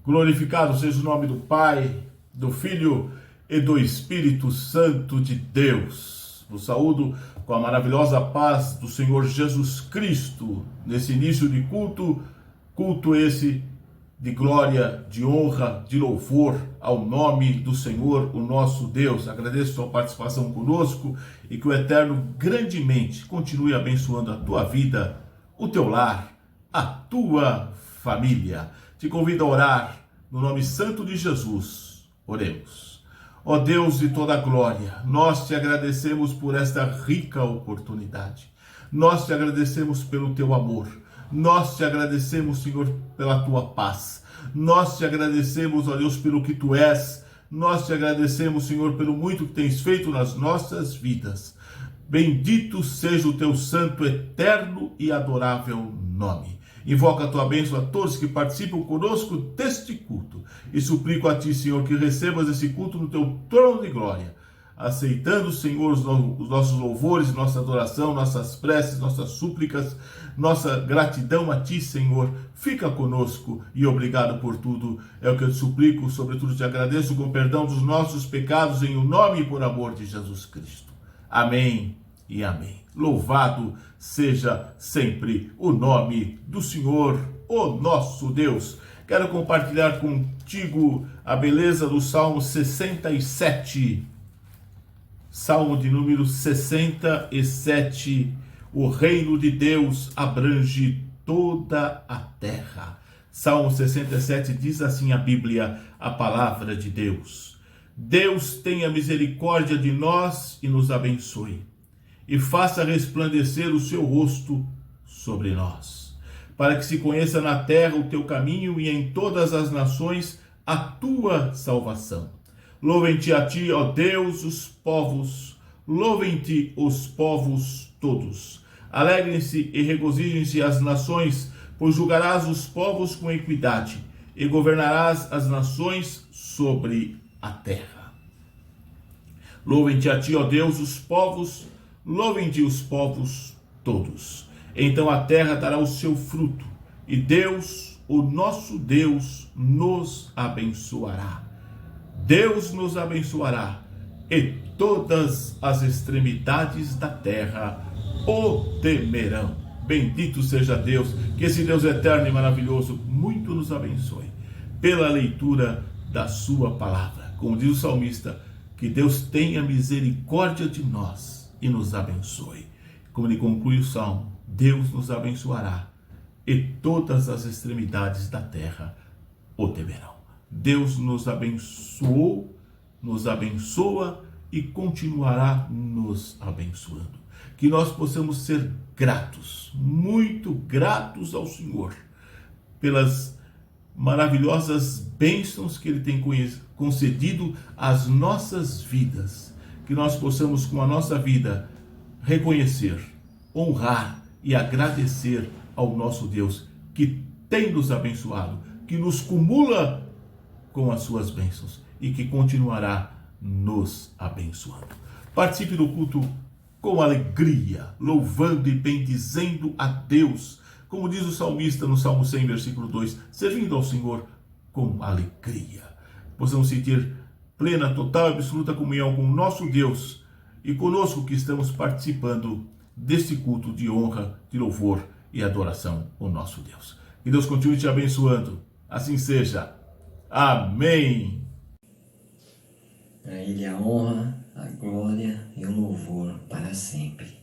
Glorificado seja o nome do Pai, do Filho e do Espírito Santo de Deus. Vos saúdo com a maravilhosa paz do Senhor Jesus Cristo, nesse início de culto esse de glória, de honra, de louvor ao nome do Senhor, o nosso Deus. Agradeço a sua participação conosco e que o Eterno grandemente continue abençoando a tua vida, o teu lar, a tua família. Te convido a orar no nome santo de Jesus. Oremos. Ó Deus de toda a glória, nós te agradecemos por esta rica oportunidade. Nós te agradecemos pelo teu amor. Nós te agradecemos, Senhor, pela tua paz. Nós te agradecemos, ó Deus, pelo que tu és. Nós te agradecemos, Senhor, pelo muito que tens feito nas nossas vidas. Bendito seja o teu santo, eterno e adorável nome. Invoca a tua bênção a todos que participam conosco deste culto. E suplico a ti, Senhor, que recebas esse culto no teu trono de glória, aceitando, Senhor, os nossos louvores, nossa adoração, nossas preces, nossas súplicas, nossa gratidão a ti, Senhor. Fica conosco e obrigado por tudo. É o que eu te suplico, sobretudo te agradeço com perdão dos nossos pecados, em o nome e por amor de Jesus Cristo. Amém e amém. Louvado seja sempre o nome do Senhor, o nosso Deus. Quero compartilhar contigo a beleza do Salmo 67. Salmo de número 67. O reino de Deus abrange toda a terra. Salmo 67 diz assim a Bíblia, a palavra de Deus. Deus tenha misericórdia de nós e nos abençoe, e faça resplandecer o seu rosto sobre nós, para que se conheça na terra o teu caminho e em todas as nações a tua salvação. Louvem-te a ti, ó Deus, os povos, louvem-te os povos todos. Alegrem-se e regozijem-se as nações, pois julgarás os povos com equidade e governarás as nações sobre a terra. Louvem-te a ti, ó Deus, os povos, louvem-te os povos todos. Então a terra dará o seu fruto, e Deus, o nosso Deus, nos abençoará. Deus nos abençoará, e todas as extremidades da terra o temerão. Bendito seja Deus, que esse Deus eterno e maravilhoso muito nos abençoe, pela leitura da sua palavra. Como diz o salmista, que Deus tenha misericórdia de nós e nos abençoe. Como ele conclui o salmo, Deus nos abençoará e todas as extremidades da terra o temerão. Deus nos abençoou, nos abençoa e continuará nos abençoando. Que nós possamos ser gratos, muito gratos ao Senhor, pelas maravilhosas bênçãos que Ele tem concedido às nossas vidas. Que nós possamos, com a nossa vida, reconhecer, honrar e agradecer ao nosso Deus, que tem nos abençoado, que nos cumula com as suas bênçãos e que continuará nos abençoando. Participe do culto com alegria, louvando e bendizendo a Deus, como diz o salmista no Salmo 100, versículo 2, servindo ao Senhor com alegria. Possamos sentir plena, total e absoluta comunhão com o nosso Deus e conosco que estamos participando deste culto de honra, de louvor e adoração ao nosso Deus. Que Deus continue te abençoando. Assim seja. Amém. A Ele a honra, a glória e o louvor para sempre.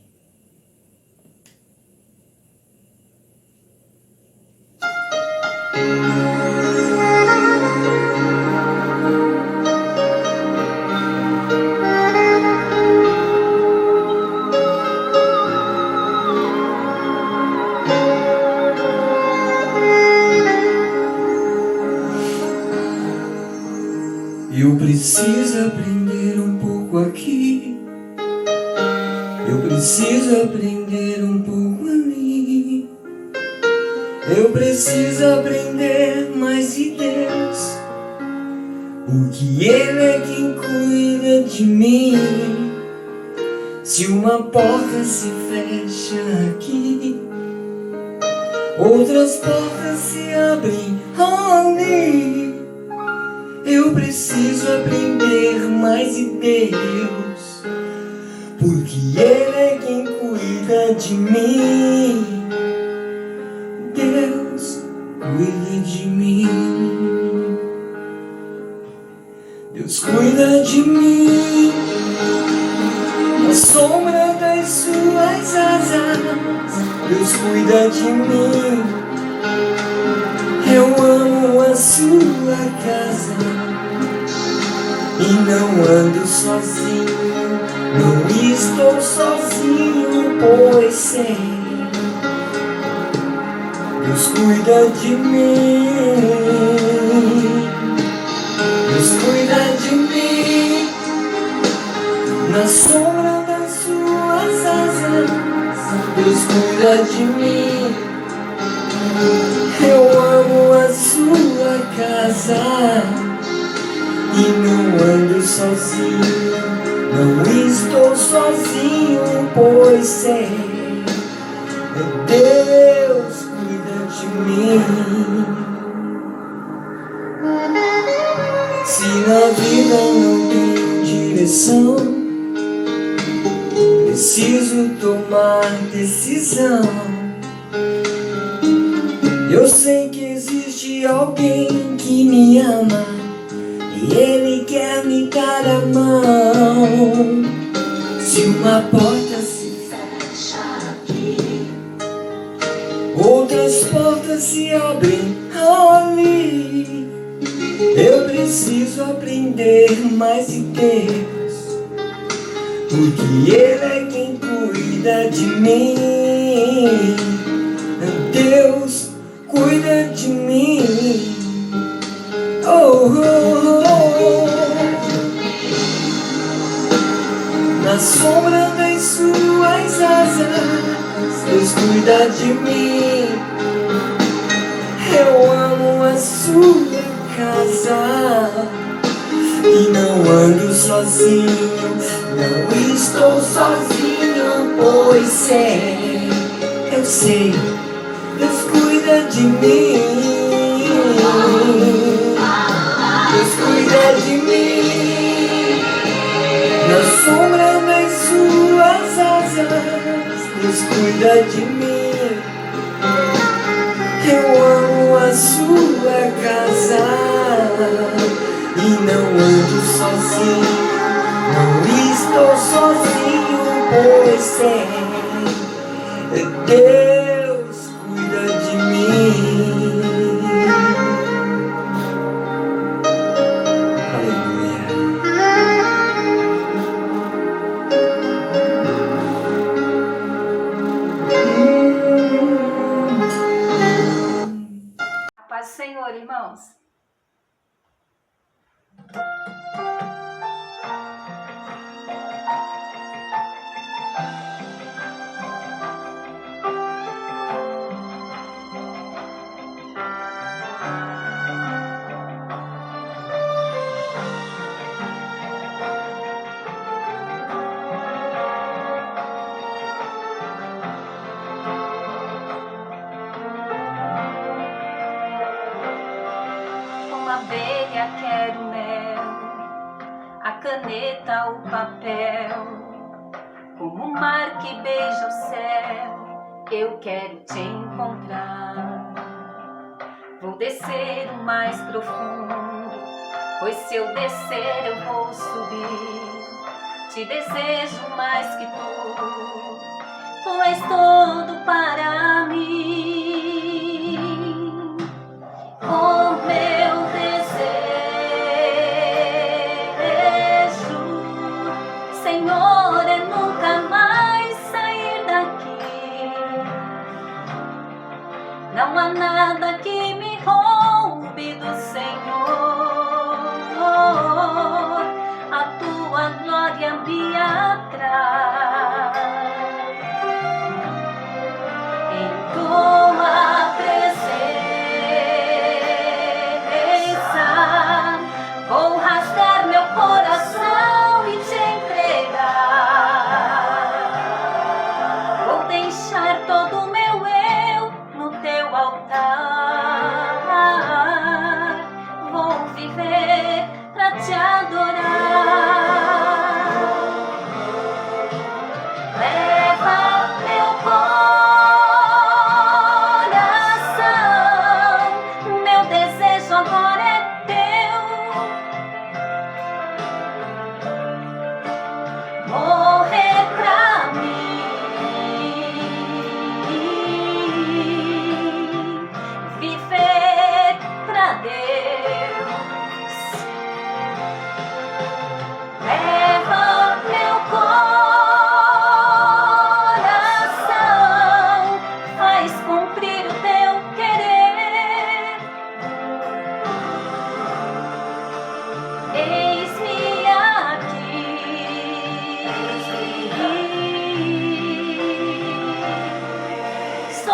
Eu preciso aprender um pouco aqui, eu preciso aprender um pouco ali, eu preciso aprender mais de Deus, porque Ele é quem cuida de mim. Se uma porta se fecha aqui, outras portas se abrem ali. Eu preciso aprender mais de Deus, porque Ele é quem cuida de mim. Deus cuida de mim. Deus cuida de mim. Na sombra das suas asas, Deus cuida de mim. Eu amo a sua casa e não ando sozinho, não estou sozinho, pois sei, Deus cuida de mim. Deus cuida de mim. Na sombra das suas asas, Deus cuida de mim. Eu amo a sua casa e não ando sozinho, não estou sozinho, pois sei, Deus cuida de mim. Se na vida não tem direção, preciso tomar decisão. Eu sei que existe alguém que me ama e Ele quer me dar a mão. Se uma porta se fecha aqui, outras portas se abrem ali. Eu preciso aprender mais de Deus, porque Ele é quem cuida de mim. Deus cuida de mim. Oh, oh, oh. Na sombra das suas asas, Deus cuida de mim. Eu amo a sua casa e não ando sozinho, não estou sozinho, pois sei, eu sei, Deus cuida de mim. Deus cuida de mim. Na sombra das suas asas, Deus cuida de mim. Eu amo a sua casa e não ando sozinho, não estou sozinho, pois sei, Deus cuida de mim. Paz do Senhor, irmãos. Abelha quer o mel, a caneta, o papel, como o mar que beija o céu, eu quero te encontrar. Vou descer o mais profundo, pois se eu descer eu vou subir. Te desejo mais que tu és tudo para mim. Oh, meu Senhor, é nunca mais sair daqui. Não há nada que me roube do Senhor. A tua glória me atrai. Em tua presença vou rasgar meu coração e te deixar todo o meu eu no teu altar. Vou viver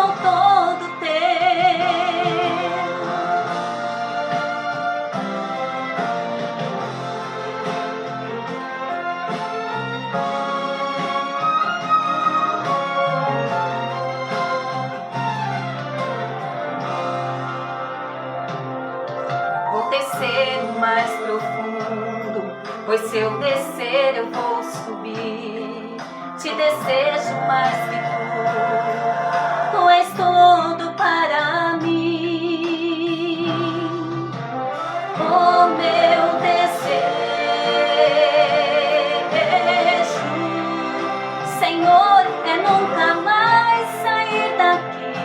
sou todo teu. Vou descer o mais profundo, pois se eu descer eu vou subir. Te desejo mais que tu és tudo para mim. O meu desejo, Senhor, é nunca mais sair daqui.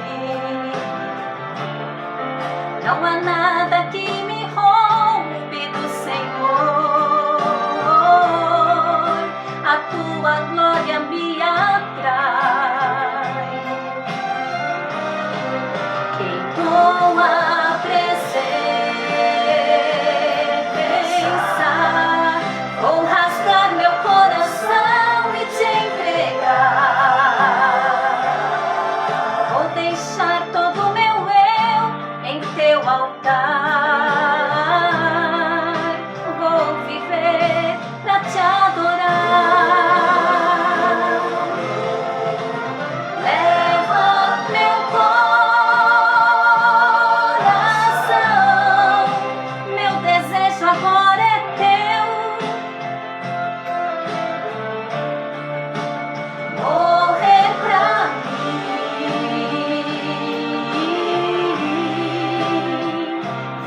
Não há nada que me roube do Senhor. A tua glória me atrai. Em tua presença vou rasgar meu coração e te entregar. Vou deixar todo o meu eu em teu altar. Vou viver pra te adorar. Leva meu coração, meu desejo agora é teu. Morrer pra mim,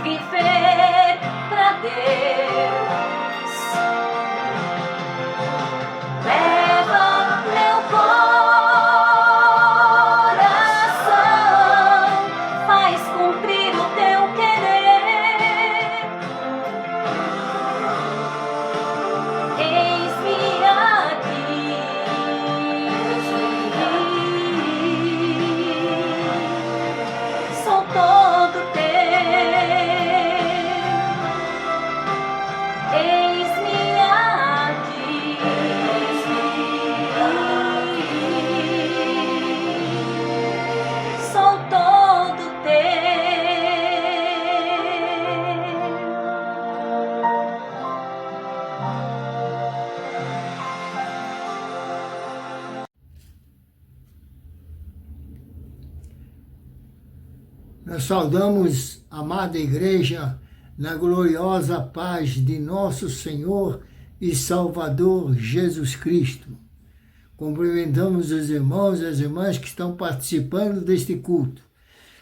viver pra Deus. Leva meu coração, faz cumprir o teu querer. Eis-me aqui, sou todo teu. Eis-me aqui, sou todo teu. Nós saudamos, amada igreja, na gloriosa paz de nosso Senhor e Salvador Jesus Cristo. Cumprimentamos os irmãos e as irmãs que estão participando deste culto.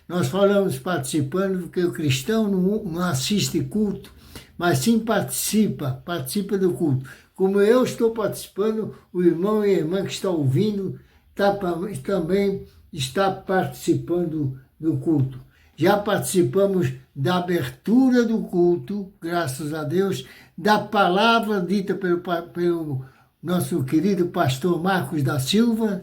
Nós falamos participando porque o cristão não assiste culto, mas sim participa do culto. Como eu estou participando, o irmão e a irmã que está ouvindo também está participando do culto. Já participamos da abertura do culto, graças a Deus, da palavra dita pelo nosso querido pastor Marcos da Silva,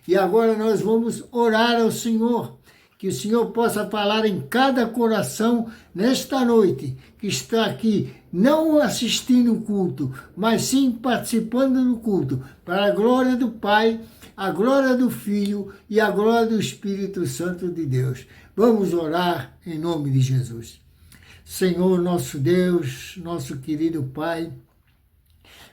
e agora nós vamos orar ao Senhor, que o Senhor possa falar em cada coração nesta noite, que está aqui, não assistindo o culto, mas sim participando do culto, para a glória do Pai, a glória do Filho e a glória do Espírito Santo de Deus. Vamos orar em nome de Jesus. Senhor, nosso Deus, nosso querido Pai,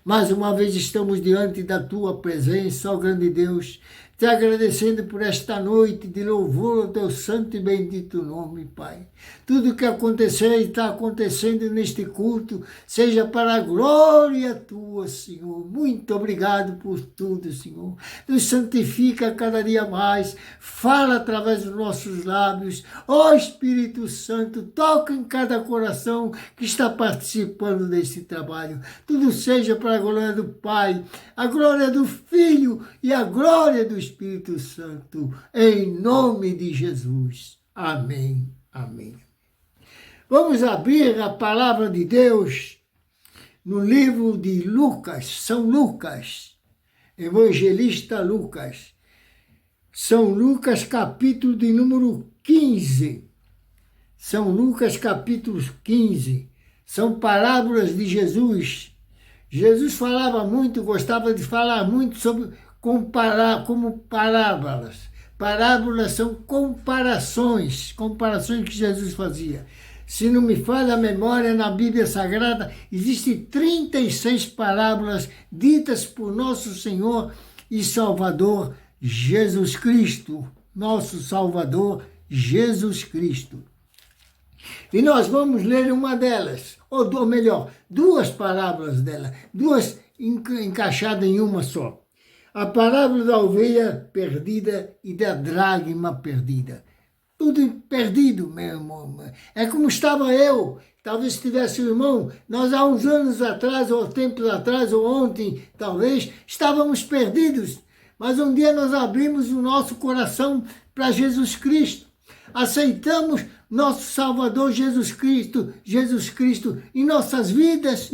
mais uma vez estamos diante da Tua presença, ó grande Deus, te agradecendo por esta noite de louvor ao Teu santo e bendito nome, Pai. Tudo que aconteceu e está acontecendo neste culto, seja para a glória Tua, Senhor. Muito obrigado por tudo, Senhor. Nos santifica cada dia mais, fala através dos nossos lábios. Ó Espírito Santo, toca em cada coração que está participando deste trabalho. Tudo seja para a glória do Pai, a glória do Filho e a glória do Espírito Santo, em nome de Jesus. Amém. Amém. Vamos abrir a palavra de Deus no livro de Lucas, São Lucas, evangelista Lucas. São Lucas, capítulo de número 15. São Lucas, capítulo 15. São parábolas de Jesus. Jesus falava muito, gostava de falar muito sobre como parábolas. Parábolas são comparações que Jesus fazia. Se não me falha a memória, na Bíblia Sagrada, existem 36 parábolas ditas por nosso Senhor e Salvador Jesus Cristo. Nosso Salvador Jesus Cristo. E nós vamos ler uma delas, ou melhor, duas parábolas dela, duas encaixadas em uma só. A parábola da ovelha perdida e da dracma perdida. Tudo perdido, meu irmão. É como estava eu. Talvez tivesse o irmão, nós há uns anos atrás, ou tempos atrás, ou ontem, talvez, estávamos perdidos. Mas um dia nós abrimos o nosso coração para Jesus Cristo. Aceitamos nosso Salvador Jesus Cristo em nossas vidas,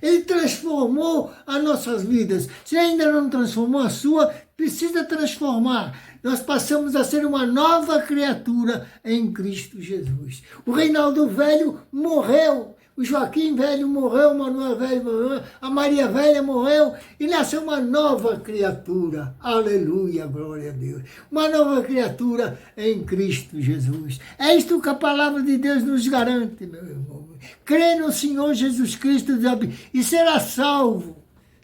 Ele transformou as nossas vidas. Se ainda não transformou a sua, precisa transformar. Nós passamos a ser uma nova criatura em Cristo Jesus. O Reinaldo Velho morreu. O Joaquim Velho morreu, o Manuel Velho morreu, a Maria Velha morreu e nasceu uma nova criatura. Aleluia, glória a Deus. Uma nova criatura em Cristo Jesus. É isto que a palavra de Deus nos garante, meu irmão. Crê no Senhor Jesus Cristo e será salvo,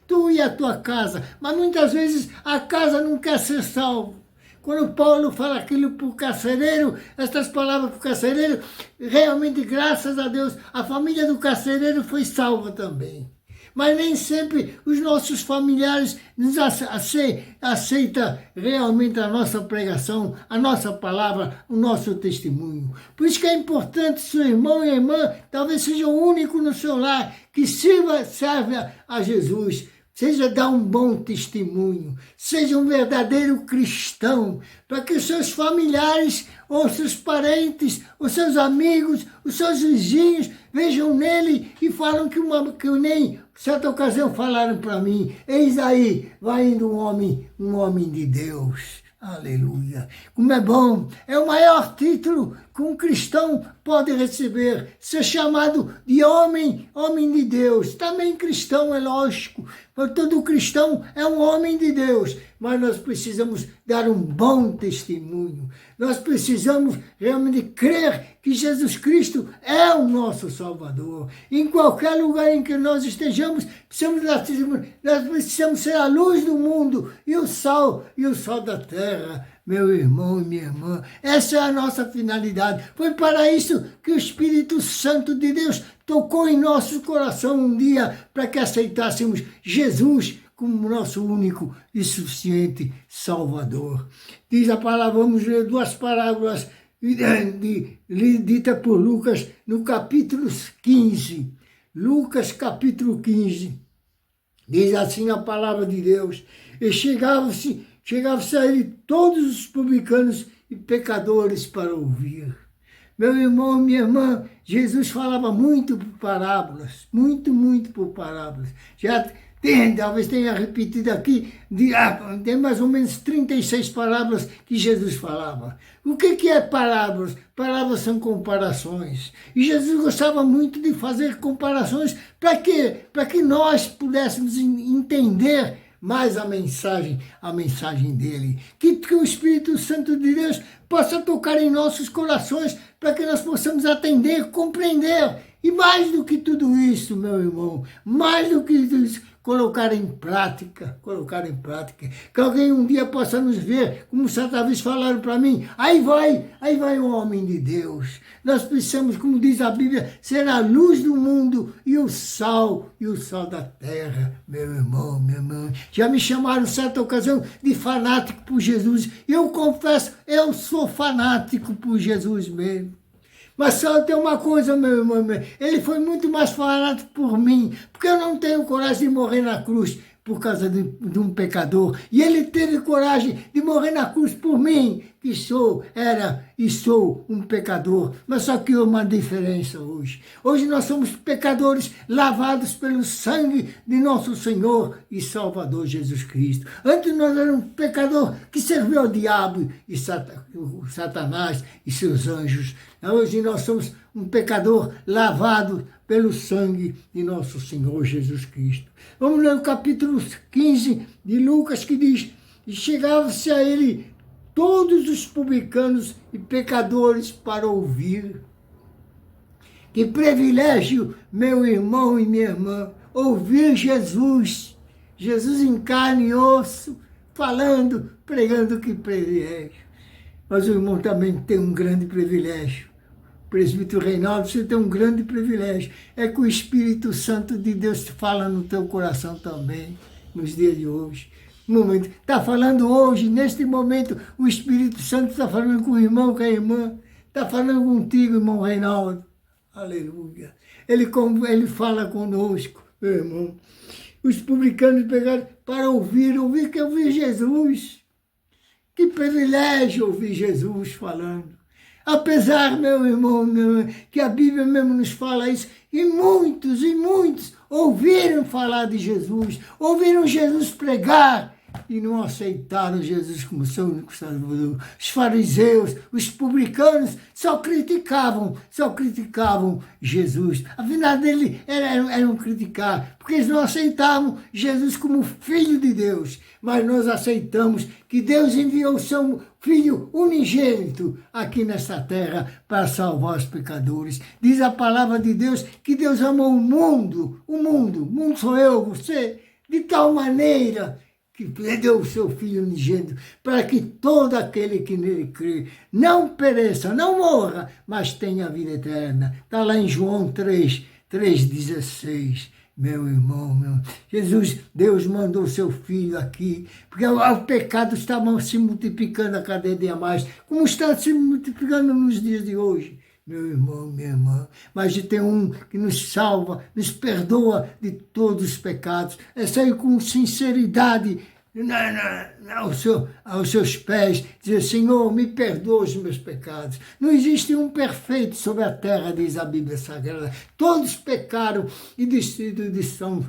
tu e a tua casa. Mas muitas vezes a casa não quer ser salvo. Quando Paulo fala aquilo para o carcereiro, estas palavras para o carcereiro, realmente, graças a Deus, a família do carcereiro foi salva também. Mas nem sempre os nossos familiares nos aceitam realmente a nossa pregação, a nossa palavra, o nosso testemunho. Por isso que é importante, seu irmão e irmã, talvez seja o único no seu lar que serve a Jesus. Seja dar um bom testemunho, seja um verdadeiro cristão, para que os seus familiares, ou seus parentes, os seus amigos, os seus vizinhos vejam nele e falam que nem certa ocasião falaram para mim, eis aí, vai indo um homem de Deus. Aleluia. Como é bom, é o maior título que um cristão pode receber, ser chamado de homem de Deus. Também cristão, é lógico, todo cristão é um homem de Deus, mas nós precisamos dar um bom testemunho. Nós precisamos realmente crer que Jesus Cristo é o nosso Salvador. Em qualquer lugar em que nós estejamos, nós precisamos ser a luz do mundo e o sal da terra. Meu irmão e minha irmã, essa é a nossa finalidade. Foi para isso que o Espírito Santo de Deus tocou em nosso coração um dia para que aceitássemos Jesus como nosso único e suficiente Salvador. Diz a palavra, vamos ler duas parábolas ditas por Lucas no capítulo 15. Lucas capítulo 15. Diz assim a palavra de Deus. E chegava-se a ele todos os publicanos e pecadores para ouvir. Meu irmão, minha irmã, Jesus falava muito por parábolas, muito por parábolas. Talvez tenha repetido aqui, tem mais ou menos 36 parábolas que Jesus falava. O que é parábolas? Parábolas são comparações. E Jesus gostava muito de fazer comparações. Para quê? Para que nós pudéssemos entender mais a mensagem dele. Que o Espírito Santo de Deus possa tocar em nossos corações para que nós possamos atender, compreender. E mais do que tudo isso, meu irmão, mais do que isso, colocar em prática. Que alguém um dia possa nos ver, como certa vez falaram para mim, aí vai um homem de Deus. Nós precisamos, como diz a Bíblia, ser a luz do mundo e o sal da terra, meu irmão, minha irmã. Já me chamaram certa ocasião de fanático por Jesus. E eu confesso, eu sou fanático por Jesus mesmo. Mas só tem uma coisa, meu irmão, ele foi muito mais fanático por mim, porque eu não tenho coragem de morrer na cruz por causa de um pecador. E ele teve coragem de morrer na cruz por mim, que sou um pecador. Mas só que há uma diferença hoje. Hoje nós somos pecadores lavados pelo sangue de nosso Senhor e Salvador Jesus Cristo. Antes nós éramos um pecador que serviu ao diabo e Satanás e seus anjos. Hoje nós somos um pecador lavado pelo sangue de nosso Senhor Jesus Cristo. Vamos ler o capítulo 15 de Lucas, que diz, e chegava-se a ele todos os publicanos e pecadores para ouvir. Que privilégio, meu irmão e minha irmã, ouvir Jesus, Jesus em carne e osso, falando, pregando, que privilégio. Mas o irmão também tem um grande privilégio. Presbítero Reinaldo, você tem um grande privilégio. É que o Espírito Santo de Deus fala no teu coração também, nos dias de hoje. Está falando hoje, neste momento, o Espírito Santo está falando com o irmão, com a irmã. Está falando contigo, irmão Reinaldo. Aleluia. Ele fala conosco, meu irmão. Os publicanos pegaram para ouvir Jesus. Que privilégio ouvir Jesus falando. Apesar, meu irmão, que a Bíblia mesmo nos fala isso, e muitos ouviram falar de Jesus, ouviram Jesus pregar, e não aceitaram Jesus como seu único Salvador. Os fariseus, os publicanos só criticavam Jesus. Afinal dele eram criticar, porque eles não aceitavam Jesus como Filho de Deus. Mas nós aceitamos que Deus enviou o seu Filho unigênito aqui nesta terra para salvar os pecadores. Diz a palavra de Deus que Deus amou o mundo sou eu, você, de tal maneira que deu o seu Filho unigênito, para que todo aquele que nele crê não pereça, não morra, mas tenha a vida eterna. Está lá em João 3,16. Meu irmão, Jesus, Deus mandou o seu Filho aqui, porque o pecado estava se multiplicando a cada dia mais, como está se multiplicando nos dias de hoje. Meu irmão, minha irmã, mas tem um que nos salva, nos perdoa de todos os pecados. É sair com sinceridade aos seus pés, dizer: Senhor, me perdoa os meus pecados. Não existe um perfeito sobre a terra, diz a Bíblia Sagrada. Todos pecaram e destituição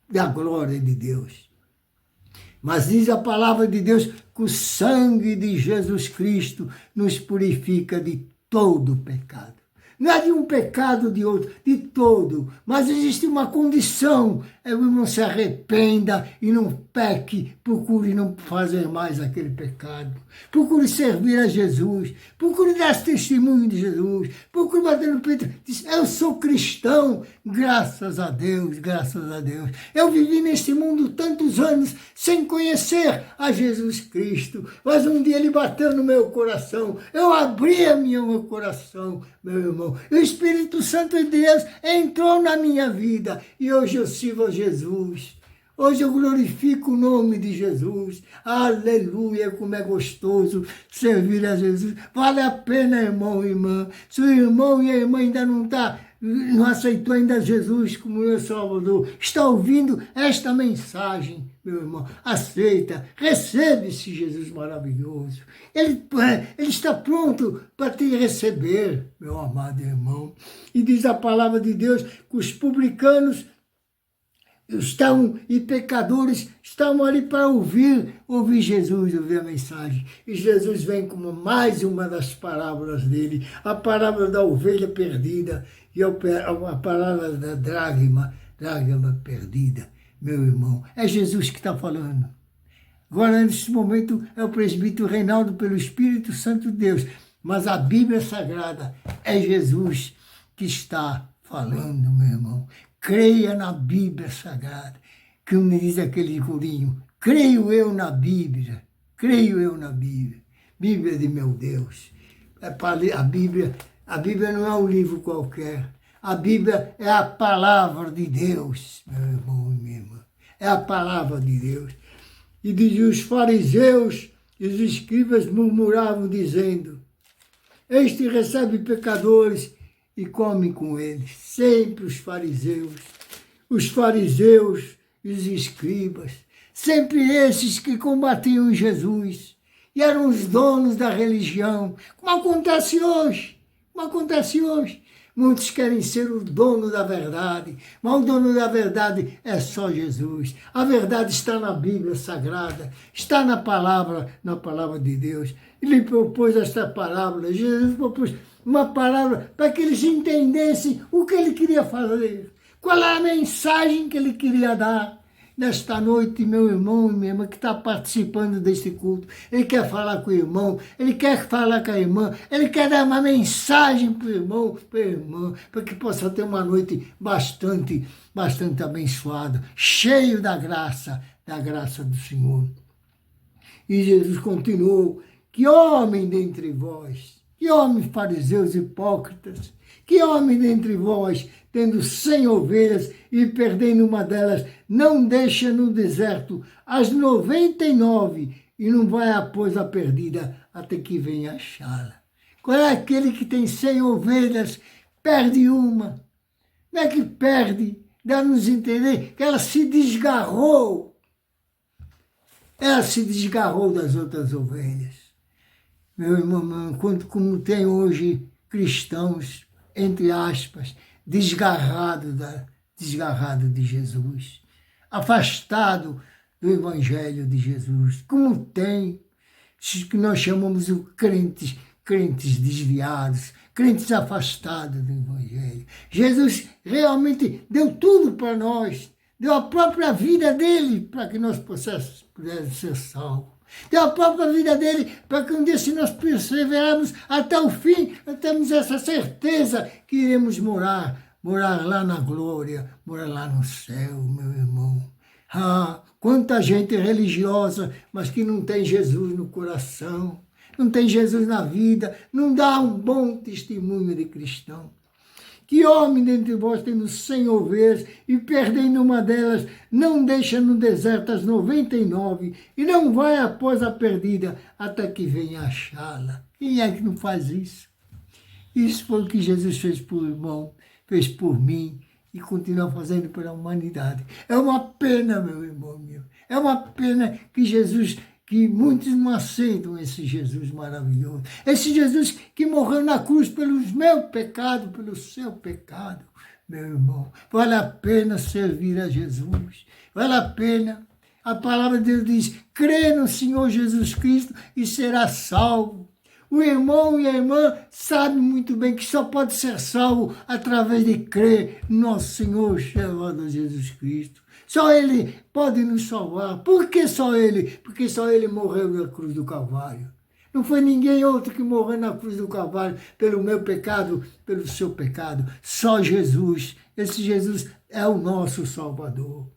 da glória de Deus. Mas diz a palavra de Deus que o sangue de Jesus Cristo nos purifica de todo pecado. Não é de um pecado de outro, de todo. Mas existe uma condição. É o irmão se arrependa e não peque. Procure não fazer mais aquele pecado. Procure servir a Jesus. Procure dar testemunho de Jesus. Procure bater no peito. Diz: eu sou cristão. Graças a Deus, graças a Deus. Eu vivi neste mundo tantos anos sem conhecer a Jesus Cristo. Mas um dia ele bateu no meu coração. Eu abri meu coração, meu irmão. E o Espírito Santo de Deus entrou na minha vida. E hoje eu sirvo a Jesus. Hoje eu glorifico o nome de Jesus. Aleluia, como é gostoso servir a Jesus. Vale a pena, irmão e irmã. Se o irmão e a irmã ainda não aceitou ainda Jesus como meu Salvador, está ouvindo esta mensagem, meu irmão, aceita, recebe esse Jesus maravilhoso. Ele está pronto para te receber, meu amado irmão. E diz a palavra de Deus que os publicanos e pecadores estavam ali para ouvir Jesus, ouvir a mensagem. E Jesus vem como mais uma das parábolas dele, a parábola da ovelha perdida e a parábola da dracma perdida. Meu irmão, é Jesus que está falando. Agora, nesse momento, é o presbítero Reinaldo pelo Espírito Santo de Deus, mas a Bíblia Sagrada é Jesus que está falando, meu irmão. Creia na Bíblia Sagrada, que me diz aquele corinho: creio eu na Bíblia, Bíblia de meu Deus. A Bíblia não é um livro qualquer, a Bíblia é a palavra de Deus, meu irmão e minha irmã, é a palavra de Deus. E diz: os fariseus e os escribas murmuravam, dizendo: este recebe pecadores e come com eles. Sempre os fariseus e os escribas, sempre esses que combatiam Jesus e eram os donos da religião, como acontece hoje. Muitos querem ser o dono da verdade, mas o dono da verdade é só Jesus. A verdade está na Bíblia Sagrada, está na palavra de Deus. Ele propôs esta parábola, Jesus propôs uma palavra para que eles entendessem o que ele queria fazer, qual era a mensagem que ele queria dar. nesta noite, meu irmão e minha irmã que está participando deste culto. Ele quer falar com o irmão, ele quer falar com a irmã, ele quer dar uma mensagem para o irmão, para a irmã, para que possa ter uma noite bastante abençoada, cheio da graça do Senhor. E Jesus continuou: que homem dentre vós, que homens fariseus hipócritas, que homem dentre vós, tendo 100 ovelhas e perdendo uma delas, não deixa no deserto as 99 e não vai após a perdida até que venha achá-la? Qual é aquele que tem 100 ovelhas, perde uma? Não é que perde, dá-nos entender que ela se desgarrou. Ela se desgarrou das outras ovelhas. Meu irmão, como tem hoje cristãos, entre aspas, desgarrado de Jesus, afastado do Evangelho de Jesus, como tem, que nós chamamos de crentes desviados, crentes afastados do Evangelho. Jesus realmente deu tudo para nós, deu a própria vida dele para que nós pudéssemos ser salvos. Deu a própria vida dele para que um dia, se nós perseverarmos até o fim, nós temos essa certeza que iremos morar lá na glória, morar lá no céu, meu irmão. Ah, quanta gente religiosa, mas que não tem Jesus no coração, não tem Jesus na vida, não dá um bom testemunho de cristão. Que homem dentre vós, tendo 100 ovelhas e perdendo uma delas, não deixa no deserto as 99 e não vai após a perdida até que venha achá-la? Quem é que não faz isso? Isso foi o que Jesus fez por irmão, fez por mim e continua fazendo pela humanidade. É uma pena, meu irmão, é uma pena que muitos não aceitam esse Jesus maravilhoso. Esse Jesus que morreu na cruz pelos meus pecados, pelo seu pecado, meu irmão. Vale a pena servir a Jesus. Vale a pena. A palavra de Deus diz: crê no Senhor Jesus Cristo e será salvo. O irmão e a irmã sabem muito bem que só pode ser salvo através de crer no nosso Senhor Salvador Jesus Cristo. Só Ele pode nos salvar. Por que só Ele? Porque só Ele morreu na cruz do Calvário. Não foi ninguém outro que morreu na cruz do Calvário pelo meu pecado, pelo seu pecado. Só Jesus. Esse Jesus é o nosso Salvador.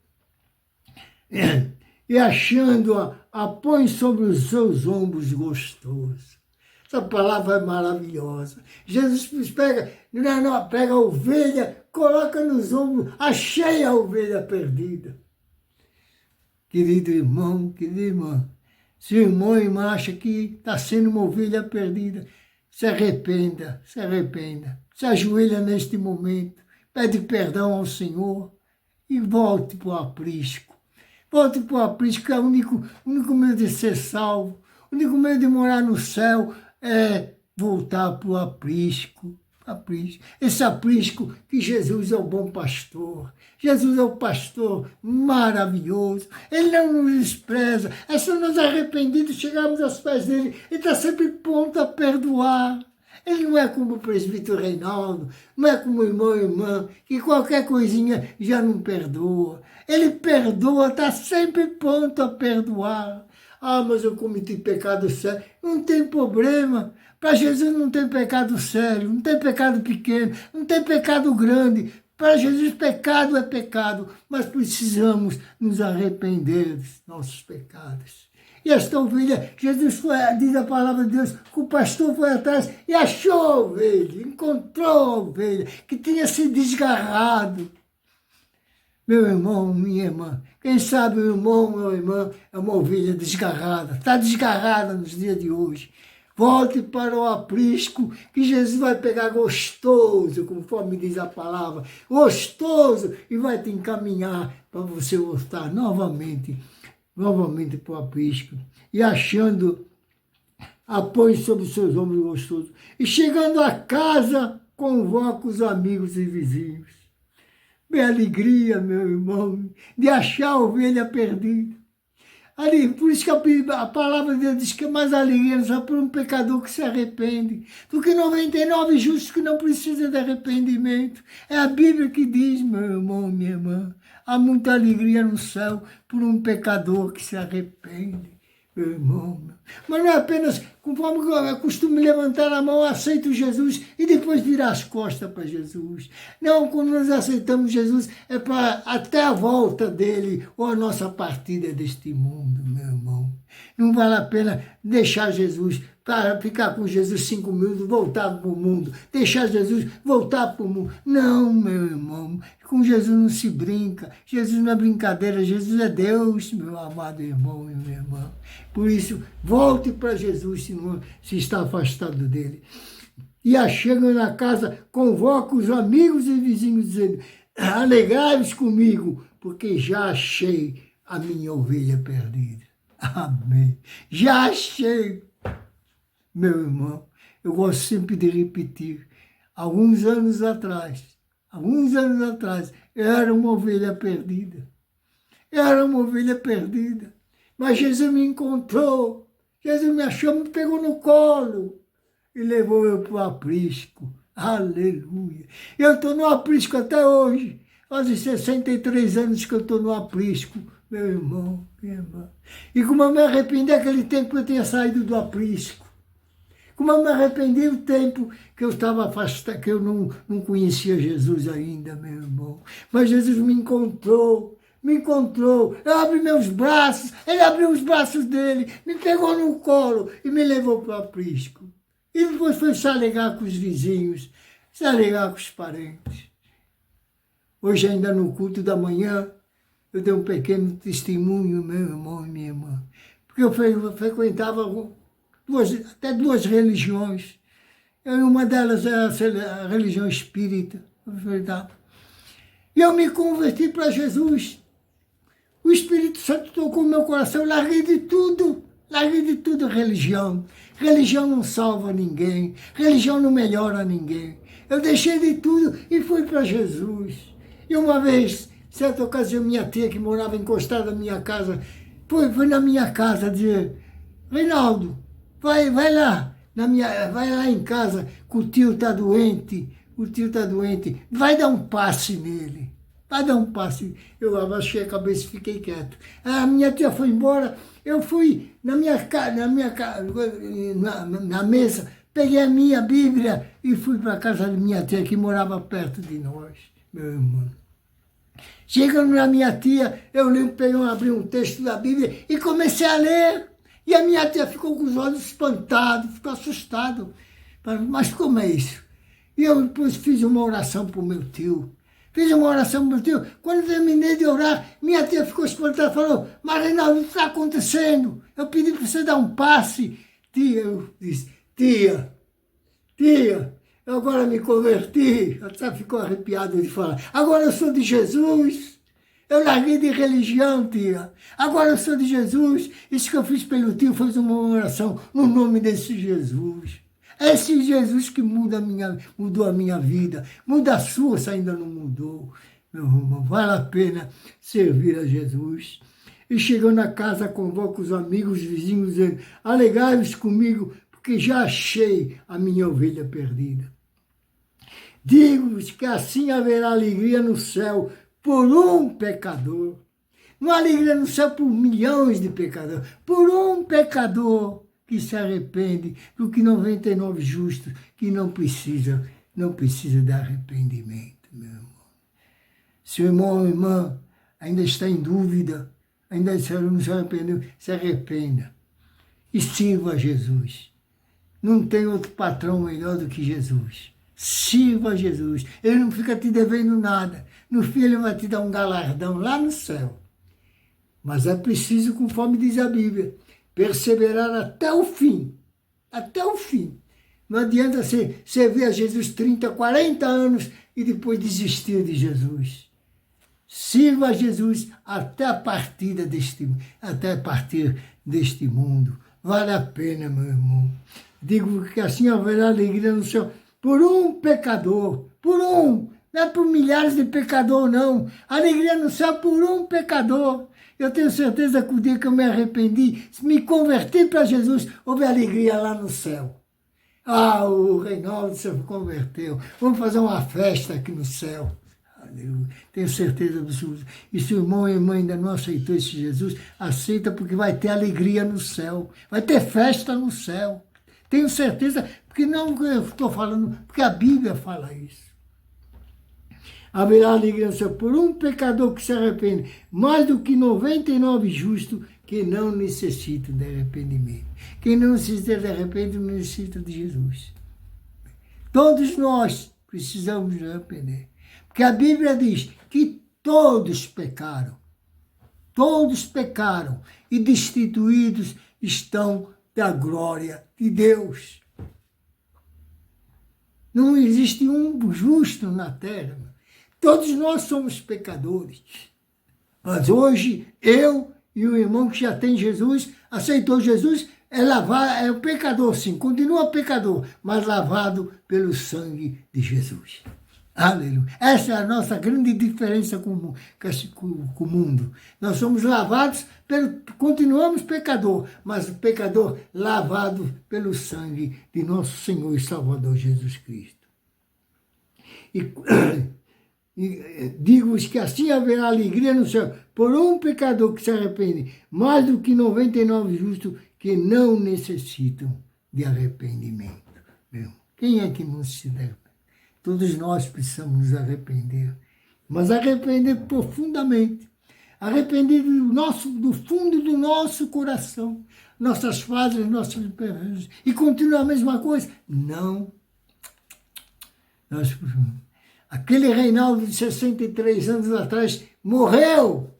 E achando-a, a põe sobre os seus ombros gostosos. Essa palavra é maravilhosa. Jesus pega a ovelha, coloca nos ombros, achei a ovelha perdida. Querido irmão, querida irmã, se o irmão e irmã acha que está sendo uma ovelha perdida, se arrependa, se ajoelha neste momento, pede perdão ao Senhor e volte para o aprisco. Volte para o aprisco, que é o único meio de ser salvo, o único meio de morar no céu é voltar para o aprisco. Esse aprisco que Jesus é o bom pastor. Jesus é o pastor maravilhoso. Ele não nos despreza. É só nós arrependidos chegarmos aos pés dele. Ele está sempre pronto a perdoar. Ele não é como o presbítero Reinaldo, não é como o irmão e irmã, que qualquer coisinha já não perdoa. Ele perdoa, está sempre pronto a perdoar. Ah, mas eu cometi pecado sério. Não tem problema. Para Jesus não tem pecado sério, não tem pecado pequeno, não tem pecado grande. Para Jesus pecado é pecado, mas precisamos nos arrepender dos nossos pecados. E esta ovelha, Jesus foi, diz a palavra de Deus, que o pastor foi atrás e achou a ovelha, encontrou a ovelha, que tinha se desgarrado. Meu irmão, minha irmã, quem sabe o irmão ou a irmã é uma ovelha desgarrada, está desgarrada nos dias de hoje. Volte para o aprisco, que Jesus vai pegar gostoso, conforme diz a palavra, gostoso, e vai te encaminhar para você voltar novamente para o aprisco. E achando, apoio sobre os seus ombros gostosos. E chegando a casa, convoca os amigos e vizinhos. Bem alegria, meu irmão, de achar a ovelha perdida. Ali, por isso que a palavra de Deus diz que é mais alegria só por um pecador que se arrepende do que 99 justos que não precisam de arrependimento. É a Bíblia que diz, meu irmão, minha irmã, há muita alegria no céu por um pecador que se arrepende. Meu irmão, mas não é apenas, conforme eu costumo levantar a mão, aceito Jesus e depois virar as costas para Jesus. Não, quando nós aceitamos Jesus, é para até a volta dele ou a nossa partida deste mundo, meu irmão. Não vale a pena deixar Jesus, para ficar com Jesus 5 minutos, voltar para o mundo. Deixar Jesus, voltar para o mundo. Não, meu irmão, com Jesus não se brinca. Jesus não é brincadeira, Jesus é Deus, meu amado irmão e minha irmã. Por isso, volte para Jesus se está afastado dele. E chegam na casa, convoca os amigos e vizinhos, dizendo, alegrai-vos comigo, porque já achei a minha ovelha perdida. Amém. Já achei. Meu irmão, eu gosto sempre de repetir, alguns anos atrás, eu era uma ovelha perdida. Mas Jesus me encontrou, Jesus me achou, me pegou no colo e levou eu para o aprisco. Aleluia. Eu estou no aprisco até hoje, faz 63 anos que eu estou no aprisco, meu irmão, minha irmã. E como eu me arrependi aquele tempo que eu tinha saído do aprisco, como eu me arrependi o tempo que eu estava afastado, que eu não conhecia Jesus ainda, meu irmão. Mas Jesus me encontrou. Eu abri meus braços, ele abriu os braços dele, me pegou no colo e me levou para o aprisco. E depois foi se alegar com os vizinhos, se alegar com os parentes. Hoje, ainda no culto da manhã, eu dei um pequeno testemunho, meu irmão e minha irmã. Porque eu frequentava até duas religiões. E uma delas é a religião espírita. E eu me converti para Jesus. O Espírito Santo tocou meu coração, larguei de tudo religião. Religião não salva ninguém, religião não melhora ninguém. Eu deixei de tudo e fui para Jesus. E uma vez, certa ocasião, minha tia, que morava encostada na minha casa, foi na minha casa dizer, Reinaldo, vai lá em casa, que o tio está doente, vai dar um passe nele. Eu abaixei a cabeça e fiquei quieto. A minha tia foi embora, eu fui na mesa, peguei a minha Bíblia e fui para a casa da minha tia, que morava perto de nós, meu irmão. Chegando na minha tia, eu abri um texto da Bíblia e comecei a ler. E a minha tia ficou com os olhos espantados, ficou assustado. Mas como é isso? E eu depois fiz uma oração para o meu tio. Quando eu terminei de orar, minha tia ficou espantada e falou, mas Reinaldo, o que está acontecendo? Eu pedi para você dar um passe. Eu disse, tia, eu agora me converti. Ela ficou arrepiada de falar, agora eu sou de Jesus. Eu larguei de religião, tia. Agora eu sou de Jesus. Isso que eu fiz pelo tio foi uma oração no nome desse Jesus. É esse Jesus que mudou a minha vida. Muda a sua se ainda não mudou. Meu irmão, vale a pena servir a Jesus. E chegando na casa, convoca os amigos, os vizinhos, dizendo, alegrai-vos comigo, porque já achei a minha ovelha perdida. Digo-vos que assim haverá alegria no céu, por um pecador. Não há alegria no céu por milhões de pecadores. Por um pecador que se arrepende do que 99 justos que não precisa de arrependimento, meu irmão. Se o irmão ou irmã ainda está em dúvida, ainda não se arrependeu, se arrependa e sirva a Jesus. Não tem outro patrão melhor do que Jesus. Sirva a Jesus. Ele não fica te devendo nada. No fim, ele vai te dar um galardão lá no céu. Mas é preciso, conforme diz a Bíblia, perseverar até o fim. Até o fim. Não adianta você servir a Jesus 30, 40 anos e depois desistir de Jesus. Sirva a Jesus até partir deste mundo. Vale a pena, meu irmão. Digo que assim haverá alegria no céu por um pecador, por um, não é por milhares de pecadores, não. Alegria no céu por um pecador. Eu tenho certeza que o dia que eu me arrependi, se me converti para Jesus, houve alegria lá no céu. Ah, o Reinaldo se converteu. Vamos fazer uma festa aqui no céu. Aleluia. Tenho certeza absoluta. E se o irmão e a irmã ainda não aceitou esse Jesus, aceita, porque vai ter alegria no céu. Vai ter festa no céu. Tenho certeza, porque não eu estou falando, porque a Bíblia fala isso. Haverá alegria no céu por um pecador que se arrepende, mais do que 99 justos que não necessitam de arrependimento. Quem não necessita de arrependimento não necessita de Jesus. Todos nós precisamos nos arrepender. Porque a Bíblia diz que todos pecaram e destituídos estão da glória de Deus. Não existe um justo na terra. Todos nós somos pecadores. Mas hoje, eu e o irmão que já tem Jesus, aceitou Jesus, é um pecador sim, continua pecador, mas lavado pelo sangue de Jesus. Aleluia. Essa é a nossa grande diferença com o mundo. Nós somos lavados, continuamos pecador, mas o pecador lavado pelo sangue de nosso Senhor e Salvador Jesus Cristo. E digo-vos que assim haverá alegria no céu por um pecador que se arrepende, mais do que 99 justos que não necessitam de arrependimento. Quem é que não se arrepende? Todos nós precisamos nos arrepender, mas arrepender profundamente, arrepender do fundo do nosso coração, nossas falhas, nossos erros, e continua a mesma coisa? Não. Aquele Reinaldo de 63 anos atrás morreu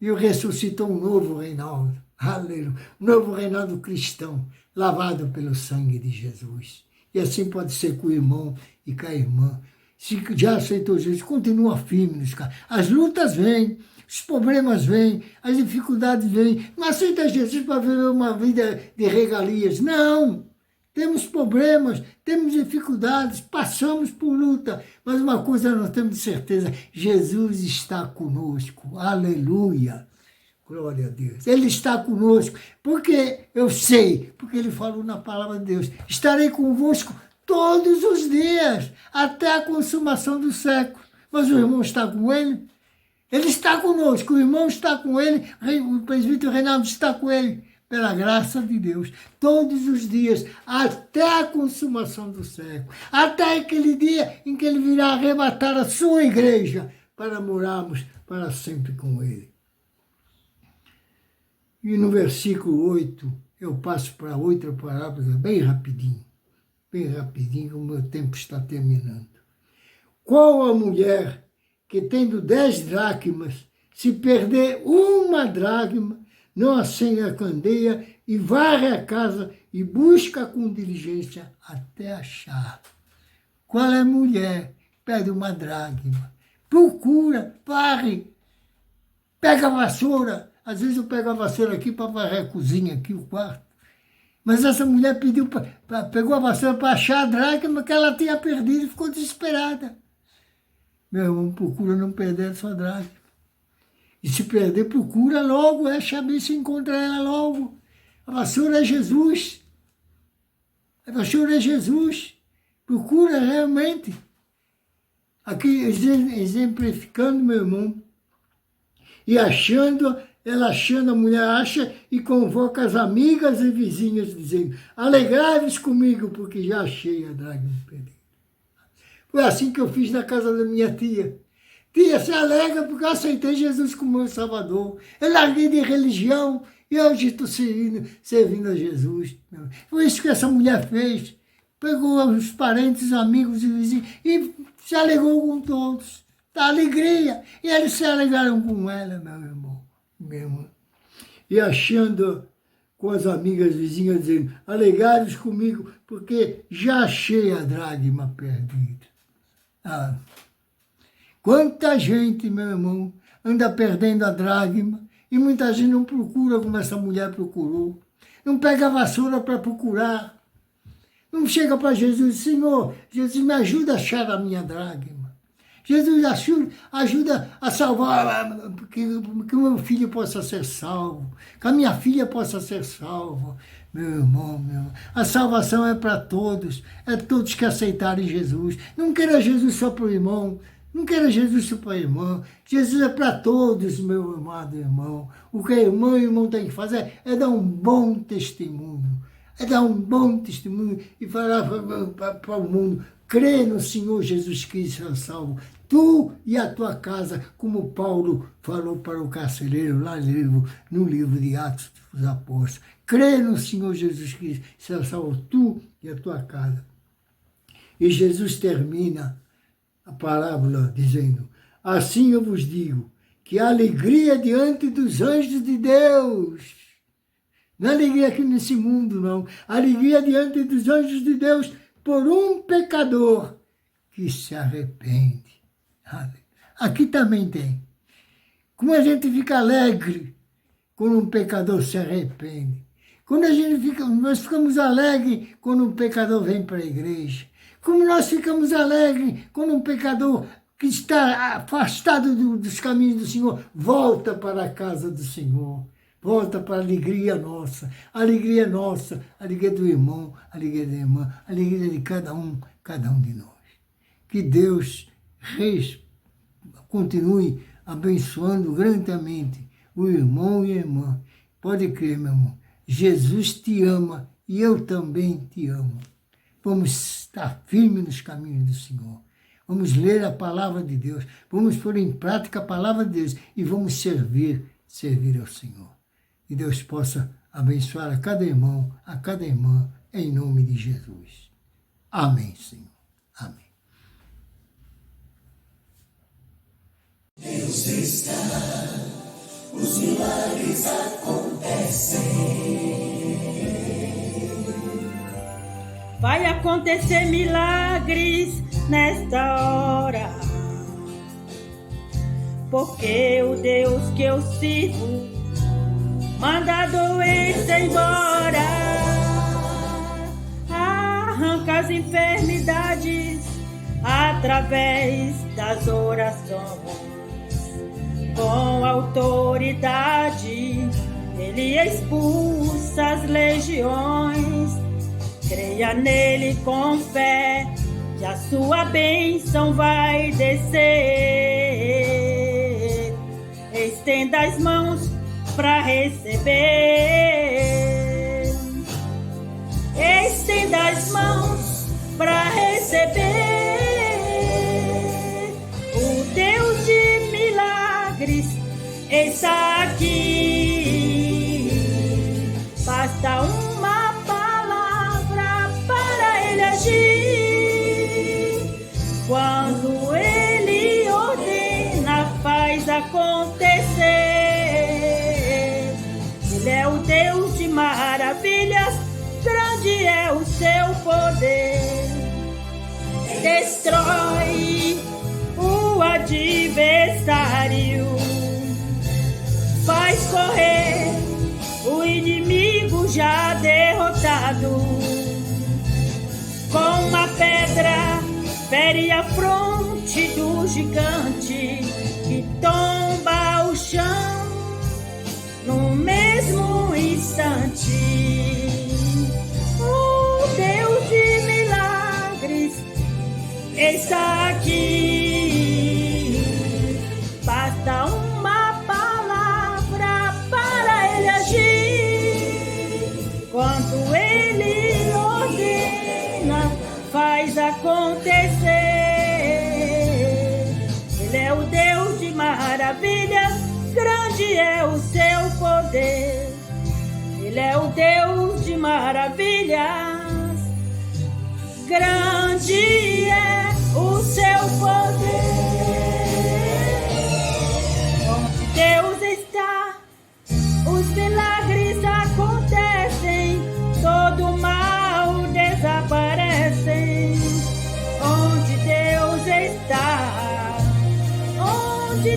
e ressuscitou um novo Reinaldo, aleluia, um novo Reinaldo cristão, lavado pelo sangue de Jesus. E assim pode ser com o irmão e com a irmã. Se já aceitou Jesus, continua firme nos caminhos. As lutas vêm, os problemas vêm, as dificuldades vêm. Não aceita Jesus para viver uma vida de regalias. Não! Temos problemas, temos dificuldades, passamos por luta. Mas uma coisa nós temos certeza, Jesus está conosco. Aleluia! Glória a Deus. Ele está conosco, porque eu sei, porque ele falou na palavra de Deus. Estarei convosco todos os dias, até a consumação do século. Mas o irmão está com ele? Ele está conosco, o irmão está com ele, o presbítero Reinaldo está com ele, pela graça de Deus, todos os dias, até a consumação do século, até aquele dia em que ele virá arrebatar a sua igreja, para morarmos para sempre com ele. E no versículo 8, eu passo para outra parábola, bem rapidinho, que o meu tempo está terminando. Qual a mulher que, tendo 10 dracmas, se perder uma dracma, não acende a candeia e varre a casa e busca com diligência até achar? Qual é a mulher que perde uma dracma? Procura, varre, pega a vassoura. Às vezes eu pego a vassoura aqui para varrer a cozinha, aqui o quarto. Mas essa mulher pegou a vassoura para achar a dracma que ela tinha perdido e ficou desesperada. Meu irmão, procura não perder a sua dracma. E se perder, procura logo, chame se encontra ela logo. A vassoura é Jesus. A vassoura é Jesus. Procura realmente. Aqui, exemplificando, meu irmão, e ela achando, a mulher acha e convoca as amigas e vizinhas, dizendo: alegrai-vos comigo, porque já achei a dracma perdida. Foi assim que eu fiz na casa da minha tia. Tia, se alegra porque eu aceitei Jesus como meu Salvador. Eu larguei de religião e hoje estou servindo a Jesus. Foi isso que essa mulher fez. Pegou os parentes, amigos e vizinhos e se alegrou com todos. Da alegria. E eles se alegraram com ela, meu irmão. E achando com as amigas vizinhas, dizendo: alegrai-vos comigo, porque já achei a dracma perdida. Ah, quanta gente, meu irmão, anda perdendo a dracma, e muita gente não procura como essa mulher procurou. Não pega a vassoura para procurar. Não chega para Jesus: Senhor, Jesus, me ajuda a achar a minha dracma. Jesus ajuda a salvar, que o meu filho possa ser salvo, que a minha filha possa ser salva. Meu irmão. A salvação é para todos, é todos que aceitarem Jesus. Não queira Jesus só para o irmão, não queira Jesus só para a irmã. Jesus é para todos, meu amado irmão. O que o irmão tem que fazer é dar um bom testemunho. É dar um bom testemunho e falar para o mundo: crê no Senhor Jesus Cristo é salvo, tu e a tua casa, como Paulo falou para o carcereiro lá no livro de Atos dos Apóstolos. Crê no Senhor Jesus Cristo, será salvo tu e a tua casa. E Jesus termina a parábola dizendo: assim eu vos digo, que a alegria diante dos anjos de Deus, não é alegria aqui nesse mundo, não, a alegria diante dos anjos de Deus por um pecador que se arrepende. Aqui também tem. Como a gente fica alegre quando um pecador se arrepende. Nós ficamos alegres quando um pecador vem para a igreja. Como nós ficamos alegres quando um pecador que está afastado dos caminhos do Senhor volta para a casa do Senhor. Volta para a alegria nossa, a alegria do irmão, a alegria da irmã, a alegria de cada um de nós. Que Deus continue abençoando grandemente o irmão e a irmã. Pode crer, meu irmão, Jesus te ama e eu também te amo. Vamos estar firmes nos caminhos do Senhor. Vamos ler a palavra de Deus, vamos pôr em prática a palavra de Deus e vamos servir ao Senhor. E Deus possa abençoar a cada irmão, a cada irmã, em nome de Jesus. Amém, Senhor. Amém. Deus está, os milagres acontecem. Vai acontecer milagres nesta hora, porque o Deus que eu sirvo manda a doença embora, arranca as enfermidades através das orações. Com autoridade ele expulsa as legiões. Creia nele com fé, que a sua bênção vai descer. Estenda as mãos para receber. Estenda as mãos para receber. O Deus de milagres está aqui. Basta uma palavra para ele agir. Quando ele ordena, faz acontecer. Ele é o Deus de maravilhas, grande é o seu poder. Destrói o adversário, faz correr o inimigo já derrotado. Com uma pedra fere a fronte do gigante, que tomba ao chão no mesmo instante. O Deus de milagres está aqui. Basta uma palavra para ele agir. Quando ele ordena, faz acontecer. Ele é o Deus de maravilhas, grande é o seu poder. Ele é o Deus de maravilhas, grande é o seu poder. Onde Deus está, os milagres acontecem, todo mal desaparece. Onde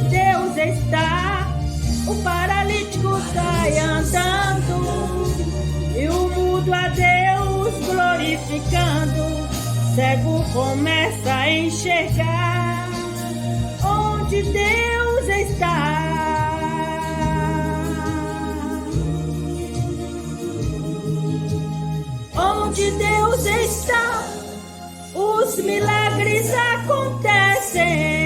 Deus está, o paralítico sai andando, e o mudo a Deus glorificando. Cego começa a enxergar, onde Deus está. Onde Deus está, os milagres acontecem.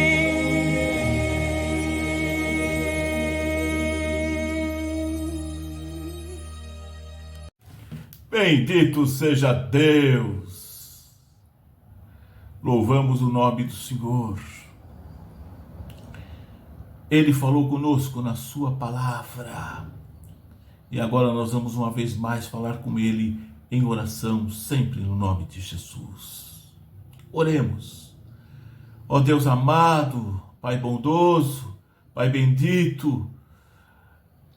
Bendito seja Deus. Louvamos o nome do Senhor. Ele falou conosco na sua palavra. E agora nós vamos uma vez mais falar com Ele em oração, sempre no nome de Jesus. Oremos. Ó Deus amado, Pai bondoso, Pai bendito,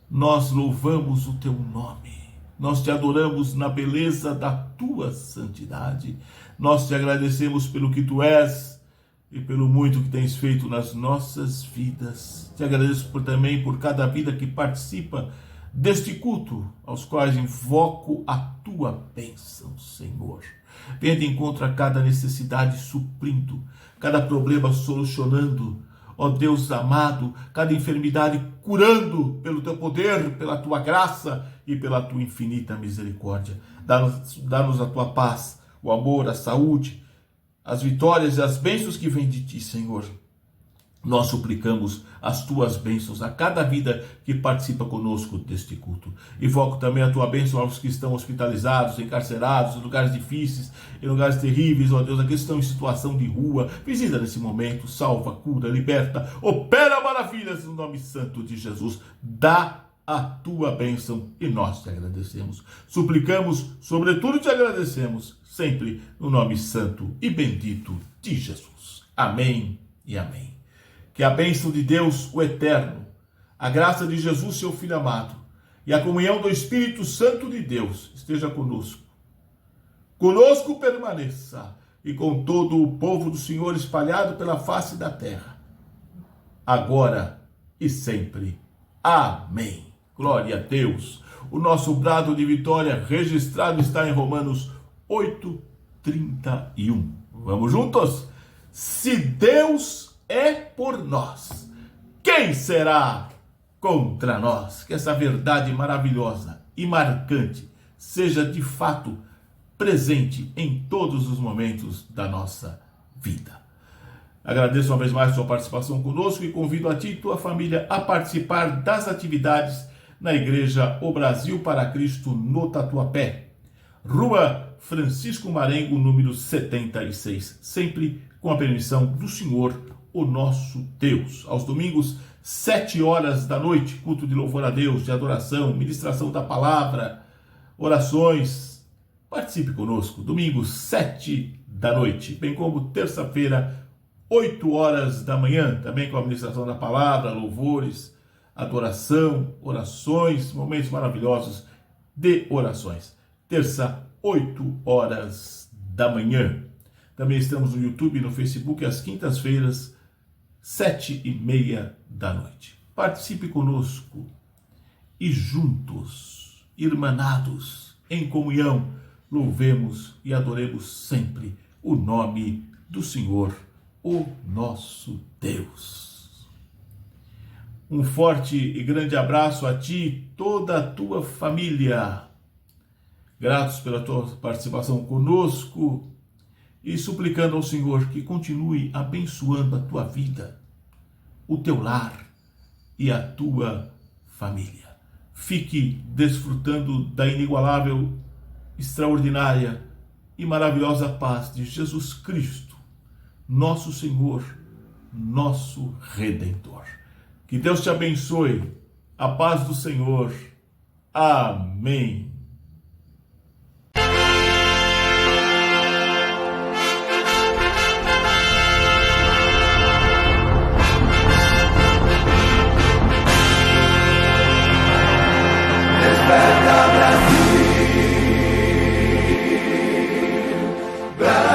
nós louvamos o Teu nome. Nós te adoramos na beleza da Tua santidade. Nós te agradecemos pelo que Tu és e pelo muito que tens feito nas nossas vidas. Te agradeço também por cada vida que participa deste culto, aos quais invoco a Tua bênção, Senhor. Venha de encontro a cada necessidade suprindo, cada problema solucionando, ó Deus amado, cada enfermidade curando pelo Teu poder, pela Tua graça e pela Tua infinita misericórdia. Dá-nos a Tua paz, o amor, a saúde, as vitórias e as bênçãos que vêm de Ti, Senhor. Nós suplicamos as Tuas bênçãos a cada vida que participa conosco deste culto. Invoco também a Tua bênção aos que estão hospitalizados, encarcerados, em lugares difíceis, em lugares terríveis, ó Deus, aqueles que estão em situação de rua. Visita nesse momento, salva, cura, liberta, opera maravilhas no nome santo de Jesus. Dá a Tua bênção e nós te agradecemos. Suplicamos, sobretudo te agradecemos, sempre no nome santo e bendito de Jesus. Amém e amém. Que a bênção de Deus, o Eterno, a graça de Jesus, seu Filho amado, e a comunhão do Espírito Santo de Deus esteja conosco. Conosco permaneça, e com todo o povo do Senhor espalhado pela face da terra, agora e sempre. Amém. Glória a Deus. O nosso brado de vitória registrado está em Romanos 8:31. Vamos juntos? Se Deus é por nós, quem será contra nós? Que essa verdade maravilhosa e marcante seja de fato presente em todos os momentos da nossa vida. Agradeço uma vez mais a sua participação conosco e convido a ti e tua família a participar das atividades na Igreja O Brasil para Cristo no Tatuapé, Rua Francisco Marengo, número 76, sempre com a permissão do Senhor, o nosso Deus. Aos domingos, 7 horas da noite, culto de louvor a Deus, de adoração, ministração da palavra, orações. Participe conosco, domingo, 7 da noite, bem como terça-feira, 8 horas da manhã, também com a ministração da palavra, louvores, adoração, orações, momentos maravilhosos de orações. Terça, 8 horas da manhã. Também estamos no YouTube e no Facebook às quintas-feiras, 7:30 da noite. Participe conosco e juntos, irmanados, em comunhão, louvemos e adoremos sempre o nome do Senhor, o nosso Deus. Um forte e grande abraço a ti e toda a tua família. Gratos pela tua participação conosco e suplicando ao Senhor que continue abençoando a tua vida, o teu lar e a tua família. Fique desfrutando da inigualável, extraordinária e maravilhosa paz de Jesus Cristo, nosso Senhor, nosso Redentor. Que Deus te abençoe. A paz do Senhor. Amém. Desperta, Brasil, Brasil.